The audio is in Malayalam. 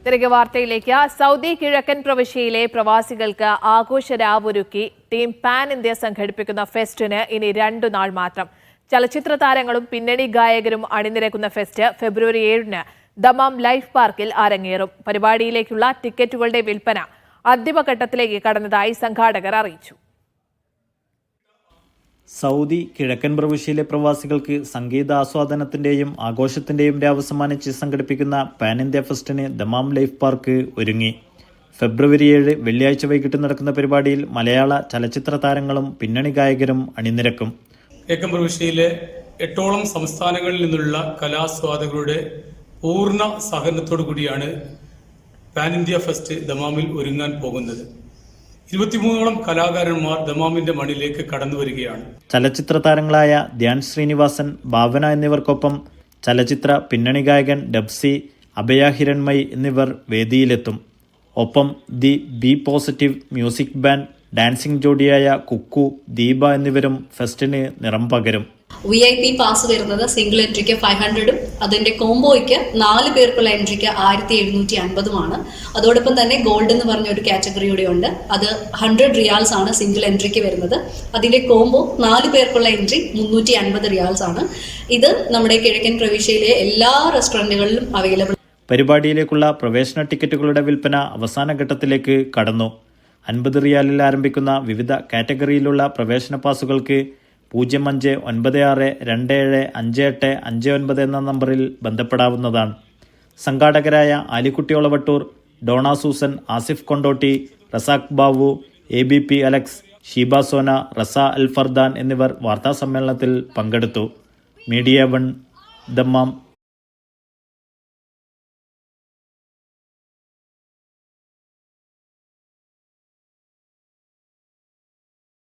തിരികെ വാർത്തയിലേക്ക്. സൗദി കിഴക്കൻ പ്രവിശ്യയിലെ പ്രവാസികൾക്ക് ആഘോഷരാവൊരുക്കി ടീം പാൻ ഇന്ത്യ സംഘടിപ്പിക്കുന്ന ഫെസ്റ്റിന് ഇനി 2 നാൾ മാത്രം. ചലച്ചിത്ര താരങ്ങളും പിന്നണി ഗായകരും അണിനിരക്കുന്ന ഫെസ്റ്റ് ഫെബ്രുവരി 7-ന് ദമാം ലൈഫ് പാർക്കിൽ അരങ്ങേറും. പരിപാടിയിലേക്കുള്ള ടിക്കറ്റുകളുടെ വിൽപ്പന അന്തിമഘട്ടത്തിലേക്ക് കടന്നതായി സംഘാടകർ അറിയിച്ചു. സൗദി കിഴക്കൻ പ്രവിശ്യയിലെ പ്രവാസികൾക്ക് സംഗീതാസ്വാദനത്തിന്റെയും ആഘോഷത്തിന്റെയും രാവ് സമ്മാനിച്ച് സംഘടിപ്പിക്കുന്ന പാൻ ഇന്ത്യ ഫെസ്റ്റിന് ദമാം ലൈഫ് പാർക്ക് ഒരുങ്ങി. ഫെബ്രുവരി 7 വെള്ളിയാഴ്ച വൈകിട്ട് നടക്കുന്ന പരിപാടിയിൽ മലയാള ചലച്ചിത്ര താരങ്ങളും പിന്നണി ഗായകരും അണിനിരക്കും. കിഴക്കൻ പ്രവിശ്യയിലെ 8ഓളം സംസ്ഥാനങ്ങളിൽ നിന്നുള്ള കലാസ്വാദകരുടെ പൂർണ്ണ സഹകരണത്തോടു കൂടിയാണ് പാൻ ഇന്ത്യ ഫെസ്റ്റ് ദമാമിൽ ഒരുങ്ങാൻ പോകുന്നത്. 23ഓളം കലാകാരന്മാർ ദമാമിന്റെ മണ്ണിലേക്ക് കടന്നു വരികയാണ്. ചലച്ചിത്ര താരങ്ങളായ ധ്യാൻ ശ്രീനിവാസൻ, ഭാവന എന്നിവർക്കൊപ്പം ചലച്ചിത്ര പിന്നണി ഗായകൻ ഡബ്സി, അഭയ ഹിരൺമയി എന്നിവർ വേദിയിലെത്തും. ഒപ്പം the B positive music band, dancing ജോഡിയായ കുക്കു, ദീപ എന്നിവരും ഫെസ്റ്റിന് നിറം പകരും. VIP പാസ് വരുന്നത് സിംഗിൾ എൻട്രിക്ക് 500ഉം അതിന്റെ കോംബോയ്ക്ക് 4 പേർക്കുള്ള എൻട്രിക്ക് 1750ഉമാണ്. അതോടൊപ്പം തന്നെ ഗോൾഡ് എന്ന് പറഞ്ഞ ഒരു കാറ്റഗറി കൂടെ ഉണ്ട്. അത് 100 റിയാൽസ് ആണ് സിംഗിൾ എൻട്രിക്ക് വരുന്നത്. അതിന്റെ കോംബോ 4 പേർക്കുള്ള എൻട്രി 350 റിയാൽസ് ആണ്. ഇത് നമ്മുടെ കിഴക്കൻ പ്രവിശ്യയിലെ എല്ലാ റെസ്റ്റോറന്റുകളിലും അവൈലബിൾ. പരിപാടിയിലേക്കുള്ള പ്രവേശന ടിക്കറ്റുകളുടെ വിൽപ്പന അവസാന ഘട്ടത്തിലേക്ക് കടന്നു. 50 റിയാലിൽ ആരംഭിക്കുന്ന വിവിധ കാറ്റഗറിയിലുള്ള പ്രവേശന പാസുകൾക്ക് 0596275859 എന്ന നമ്പറിൽ ബന്ധപ്പെടാവുന്നതാണ്. സംഘാടകരായ ആലിക്കുട്ടി ഒളവട്ടൂർ, ഡോണ സൂസൻ, ആസിഫ് കൊണ്ടോട്ടി, റസാഖ് ബാവു, ABP അലക്സ്, ഷീബ സോന, റസ അൽ ഫർദാൻ എന്നിവർ വാർത്താസമ്മേളനത്തിൽ പങ്കെടുത്തു. Media 1 Dammam.